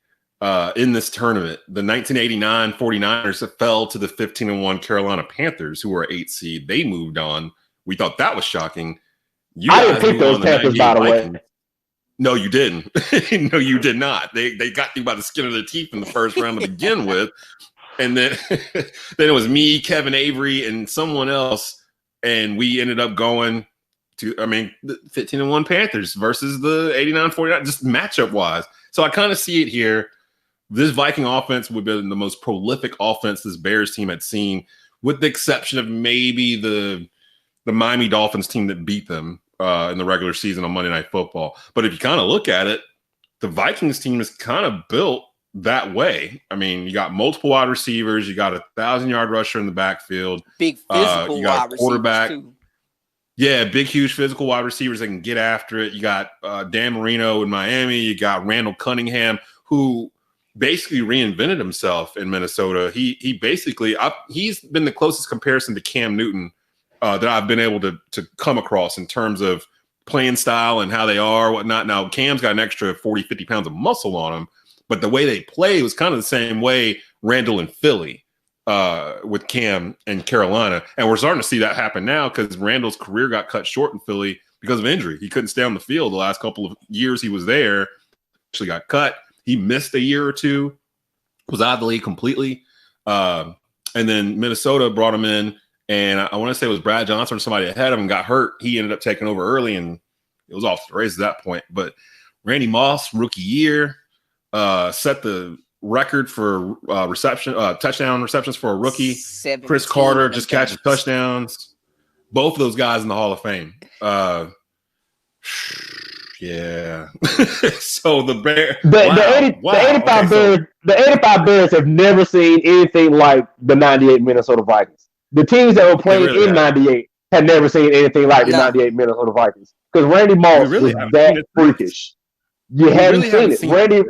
in this tournament. The 1989 49ers fell to the 15-1 Carolina Panthers, who were 8 seed. They moved on. We thought that was shocking. I didn't pick those Panthers, by the way. No, you didn't. No, you did not. They got you by the skin of their teeth in the first round to begin with. And then it was me, Kevin Avery, and someone else. And we ended up going to, the 15-1 Panthers versus the 89-49, just matchup-wise. So I kind of see it here. This Viking offense would have been the most prolific offense this Bears team had seen, with the exception of maybe the Miami Dolphins team that beat them in the regular season on Monday Night Football. But if you kind of look at it, the Vikings team is kind of built that way. You got multiple wide receivers. You got a 1,000-yard rusher in the backfield. Big physical you got wide quarterback. Too. Yeah, big, huge physical wide receivers that can get after it. You got Dan Marino in Miami. You got Randall Cunningham, who basically reinvented himself in Minnesota. He basically he's been the closest comparison to Cam Newton that I've been able to come across in terms of playing style and how they are, whatnot. Now, Cam's got an extra 40, 50 pounds of muscle on him, but the way they play was kind of the same way Randall and Philly with Cam and Carolina. And we're starting to see that happen now because Randall's career got cut short in Philly because of injury. He couldn't stay on the field the last couple of years he was there. Actually got cut. He missed a year or two, was out of the league completely. And then Minnesota brought him in, and I want to say it was Brad Johnson or somebody ahead of him got hurt. He ended up taking over early, and it was off the races at that point. But Randy Moss, rookie year, set the record for touchdown receptions for a rookie. Chris Carter just catches touchdowns. Both of those guys in the Hall of Fame. Yeah. So the 85 Bears have never seen anything like the 98 Minnesota Vikings. The teams that were playing in 98 had never seen anything like the 98 Minnesota Vikings. Because Randy Moss was that freakish. You hadn't seen it. Randy,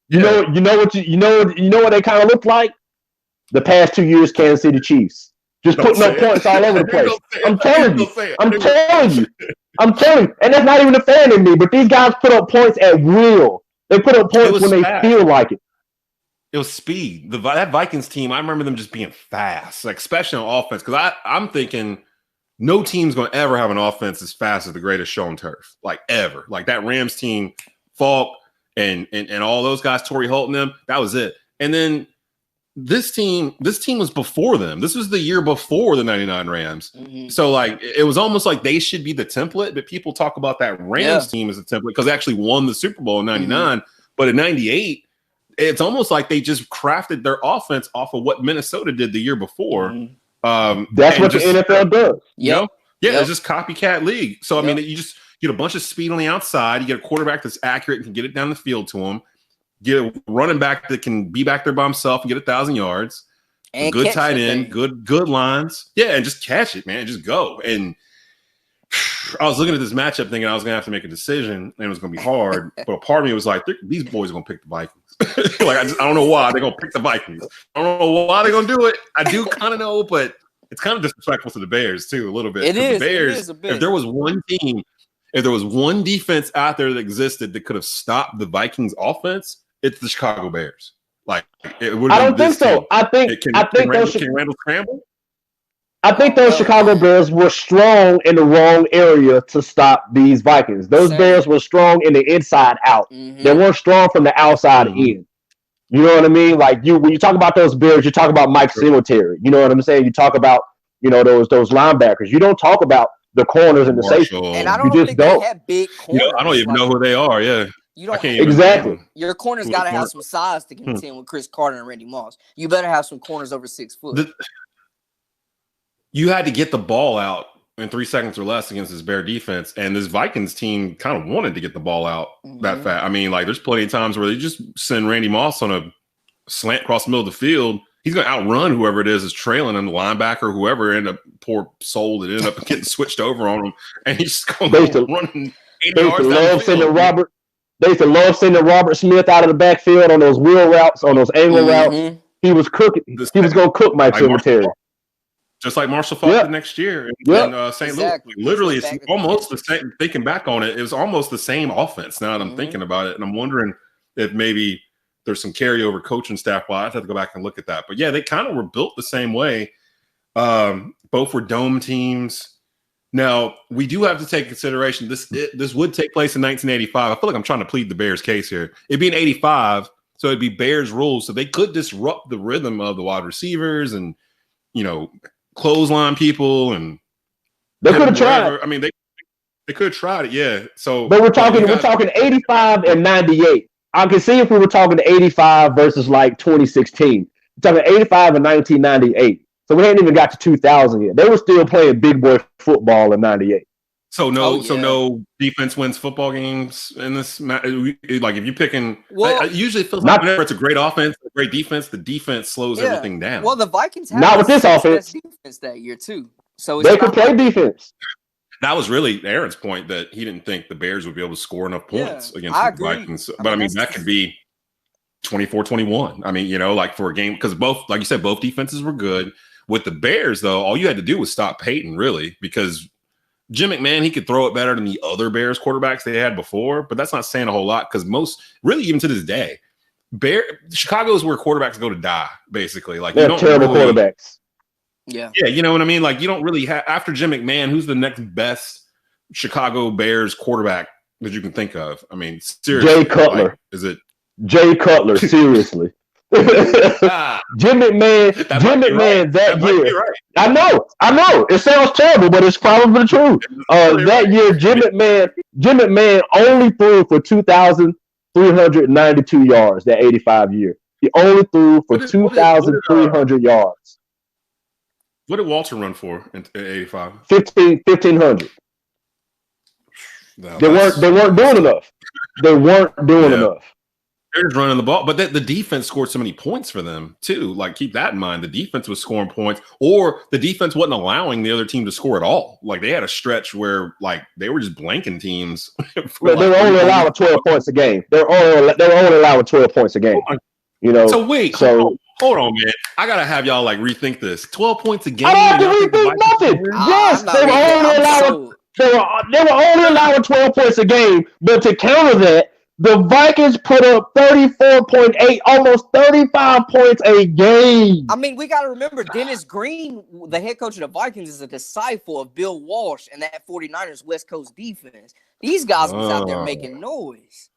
you know what they kind of look like? The past 2 years Kansas City Chiefs. Just putting up points all over the place. I'm telling you. And that's not even a fan in me, but these guys put up points at will. They put up points when they feel like it. It was speed. That Vikings team, I remember them just being fast, like especially on offense. Because I'm thinking no team's going to ever have an offense as fast as the greatest show on turf, like ever. Like that Rams team, Falk and all those guys, Torrey Holt and them, that was it. And then this team was before them. This was the year before the 99 Rams. Mm-hmm. So like it was almost like they should be the template, but people talk about that Rams team as a template because they actually won the Super Bowl in 99. Mm-hmm. But in 98, it's almost like they just crafted their offense off of what Minnesota did the year before. Mm-hmm. That's what the NFL does. You know? Yeah, it's just copycat league. So I mean, you just get a bunch of speed on the outside. You get a quarterback that's accurate and can get it down the field to him. Get a running back that can be back there by himself and get 1,000 yards. And good tight end, good lines. Yeah, and just catch it, man. Just go. And I was looking at this matchup thinking I was going to have to make a decision and it was going to be hard. But a part of me was like, these boys are going to pick the Vikings. Like, I don't know why they're going to pick the Vikings. I don't know why they're going to do it. I do kind of know, but it's kind of disrespectful to the Bears, too, a little bit. It is. The Bears, it is a bit. If there was one team, if there was one defense out there that existed that could have stopped the Vikings offense, it's the Chicago Bears. Like it would. I don't think so. I think Randall scramble. I think those Chicago Bears were strong in the wrong area to stop these Vikings. Those Bears were strong in the inside out. Mm-hmm. They weren't strong from the outside in. You know what I mean? Like when you talk about those Bears, you talk about Mike Singletary. You know what I'm saying? You talk about those linebackers. You don't talk about the corners and the safety. And I don't think they have big corners. I don't even know who they are. Yeah. You don't exactly. Your corners got to have some size to contend with Chris Carter and Randy Moss. You better have some corners over 6 foot. You had to get the ball out in 3 seconds or less against this Bear defense, and this Vikings team kind of wanted to get the ball out that fast. I mean, like there's plenty of times where they just send Randy Moss on a slant across the middle of the field. He's going to outrun whoever it is trailing him, the linebacker, whoever ended up poor soul that ended up getting switched over on him, and he's just going to run 80 yards down the field. They used to love sending Robert Smith out of the backfield on those wheel routes, on those angle routes. He was cooking. He was going to cook Mike Singletary. Just like Marshall Faulk the next year in St. Louis. Literally, it's almost the same. Thinking back on it, it was almost the same offense now that I'm thinking about it. And I'm wondering if maybe there's some carryover coaching staff. Well, I'd have to go back and look at that. But yeah, they kind of were built the same way. Both were dome teams. Now, we do have to take consideration this would take place in 1985. I feel like I'm trying to plead the Bears' case here. It'd be in 85, so it'd be Bears rules. So they could disrupt the rhythm of the wide receivers and, clothesline people. And they could have tried. I mean, they could have tried it, yeah. So, but we're talking 85 and 98. I can see if we were talking 85 versus like 2016. We're talking 85 and 1998. So we hadn't even got to 2000 yet. They were still playing big boy football in 98. So no defense wins football games in this. Like if you're picking, usually it feels like whenever it's a great offense, a great defense, the defense slows everything down. Well, the Vikings have not with this offense that year too. So they could play defense. That was really Aaron's point that he didn't think the Bears would be able to score enough points against the Vikings. But I mean that could be 24-21. I mean, like for a game because both, like you said, both defenses were good. With the Bears, though, all you had to do was stop Peyton, really, because Jim McMahon, he could throw it better than the other Bears quarterbacks they had before, but that's not saying a whole lot because really even to this day, Chicago is where quarterbacks go to die, basically. Like, they're terrible quarterbacks. Yeah. Yeah, you know what I mean? Like, you don't really have, after Jim McMahon, who's the next best Chicago Bears quarterback that you can think of? I mean, seriously. Jay Cutler. Like, is it Jay Cutler, seriously. Jim McMahon that year. Right. I know. It sounds terrible, but it's probably true. That year, Jim McMahon only threw for 2,392 yards that 85 year. He only threw for 2,300 yards. What did Walter run for in 85? 1,500. No, they weren't doing enough. They weren't doing enough. They're just running the ball, but the defense scored so many points for them too. Like, keep that in mind. The defense was scoring points, or the defense wasn't allowing the other team to score at all. Like, they had a stretch where like they were just blanking teams. They were only allowing 12 points a game. They were only allowing 12 points a game. You know. So wait, hold on, man. I gotta have y'all like rethink this. 12 points a game. I don't have to rethink nothing. Yes, they were only allowing 12 points a game, but to counter that, the Vikings put up 34.8, almost 35 points a game. I mean, we got to remember, Dennis Green, the head coach of the Vikings, is a disciple of Bill Walsh and that 49ers West Coast defense. These guys was out there making noise.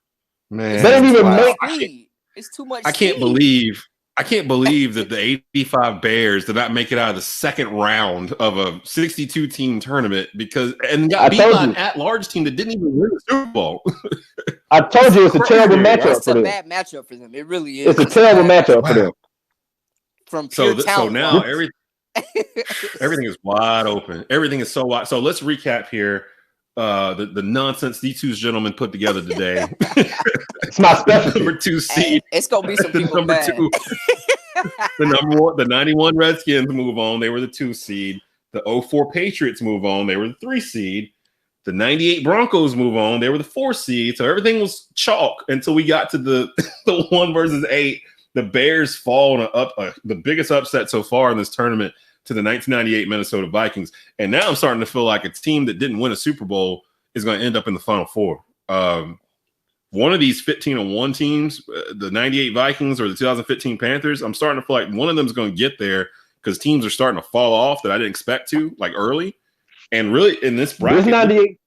Man, they didn't even make. It's too much. I can't believe that the 85 Bears did not make it out of the second round of a 62-team tournament and got beat by an at-large team that didn't even win the Super Bowl. I told you it's a terrible matchup for them. It's a bad matchup for them. It really is. It's a terrible matchup for them. From pure talent. So now everything is wide open. Everything is so wide. So let's recap here. The nonsense these two gentlemen put together today. It's my specialty. Number 2 seed. It's gonna be some people number bad. 2. The number 1, the 91 Redskins move on. They were the 2 seed. The 04 Patriots move on. They were the 3 seed. The 98 Broncos move on. They were the 4 seed. So everything was chalk until we got to the 1 versus 8. The Bears fall on the biggest upset so far in this tournament to the 1998 Minnesota Vikings. And now I'm starting to feel like a team that didn't win a Super Bowl is going to end up in the Final Four. One of these 15-1 teams, the 98 Vikings or the 2015 Panthers, I'm starting to feel like one of them is going to get there because teams are starting to fall off that I didn't expect to, like early. And really in this bracket, 98.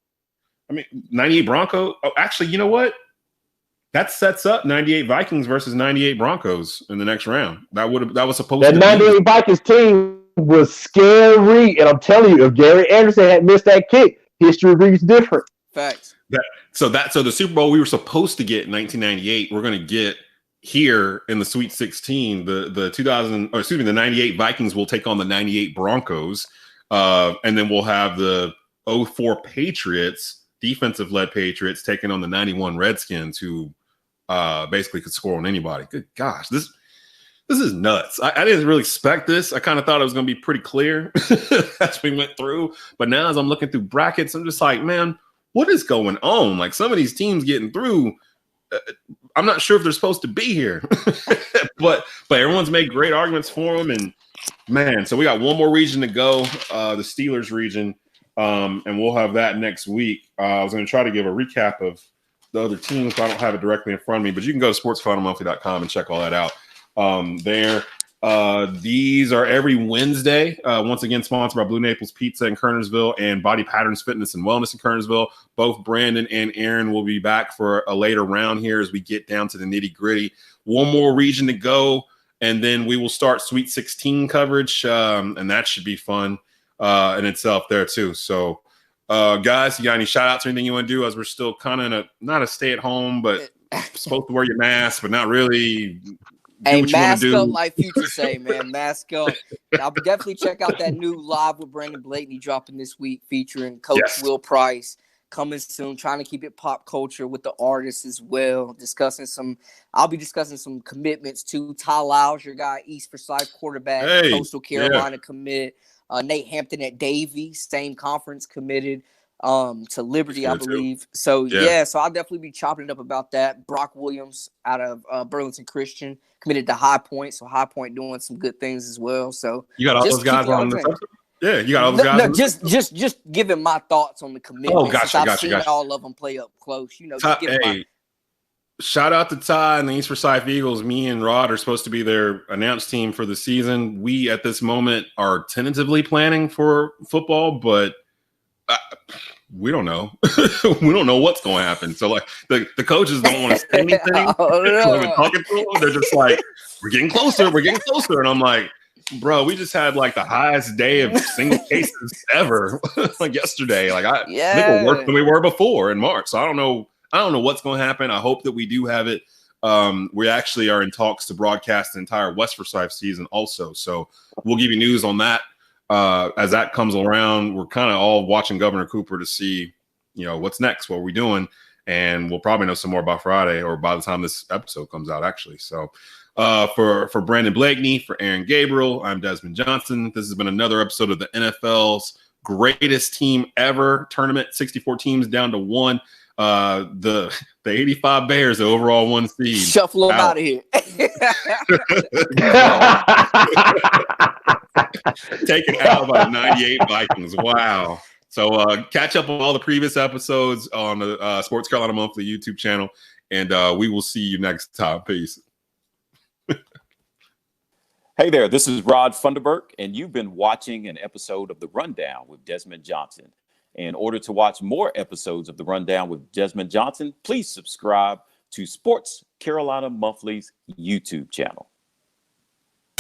I mean, 98 Broncos. Oh, actually, you know what? That sets up 98 Vikings versus 98 Broncos in the next round. That was supposed to be. That 98 Vikings team was scary. And I'm telling you, if Gary Anderson had missed that kick, history reads different. Facts. So the Super Bowl we were supposed to get in 1998, we're going to get here in the Sweet 16. The 98 Vikings will take on the 98 Broncos, and then we'll have the 04 Patriots, defensive-led Patriots, taking on the 91 Redskins, who basically could score on anybody. Good gosh, this is nuts. I didn't really expect this. I kind of thought it was going to be pretty clear as we went through, but now as I'm looking through brackets, I'm just like, man, what is going on? Like, some of these teams getting through, I'm not sure if they're supposed to be here, but everyone's made great arguments for them. And man, so we got one more region to go, the Steelers region, and we'll have that next week. I was going to try to give a recap of the other teams, but I don't have it directly in front of me. But you can go to sportsfinalmonthly.com and check all that out. These are every Wednesday, once again sponsored by Blue Naples Pizza in Kernersville and Body Patterns Fitness and Wellness in Kernersville. Both Brandon and Aaron will be back for a later round here as we get down to the nitty gritty. One more region to go, and then we will start Sweet 16 coverage, and that should be fun in itself there too. So guys, you got any shout outs or anything you want to do, as we're still kind of not a stay at home, but supposed to wear your mask, but not really. Hey, mask up, like Future say, man. Mask up. I'll definitely check out that new live with Brandon Blakney dropping this week, featuring Coach Will Price. Coming soon, trying to keep it pop culture with the artists as well. I'll be discussing some commitments too. Ty Lyles, your guy, East Forsyth quarterback, Coastal Carolina commit. Nate Hampton at Davie, same conference, committed to Liberty, I believe. So so I'll definitely be chopping it up about that. Brock Williams out of Burlington Christian committed to High Point, so High Point doing some good things as well. So you got all those guys on this episode? Yeah, you got all those guys. No, just giving my thoughts on the commitment. Oh, gotcha, I've seen all of them play up close. Just giving shout out to Ty and the East Forsyth Eagles. Me and Rod are supposed to be their announced team for the season. We, at this moment, are tentatively planning for football, but we don't know. We don't know what's going to happen. So, like, the coaches don't want to say anything. Talking to them, they're just like, we're getting closer. We're getting closer. And I'm like, bro, we just had like the highest day of single cases ever, like yesterday. Like, I think we're worse than we were before in March. So I don't know what's going to happen. I hope that we do have it. We actually are in talks to broadcast the entire West Forsyth season also. So we'll give you news on that as that comes around. We're kind of all watching Governor Cooper to see, what's next, what we're doing. And we'll probably know some more by Friday or by the time this episode comes out, actually. So for Brandon Blakney, for Aaron Gabriel, I'm Desmond Johnson. This has been another episode of the NFL's greatest team ever tournament, 64 teams down to 1. The 85 Bears, the overall 1 seed. Shuffle them out of here. Taken out by the 98 Vikings. Wow. So catch up on all the previous episodes on the Sports Carolina Monthly YouTube channel, and we will see you next time. Peace. Hey there, this is Rod Funderburk, and you've been watching an episode of The Rundown with Desmond Johnson. In order to watch more episodes of The Rundown with Desmond Johnson, please subscribe to Sports Carolina Monthly's YouTube channel.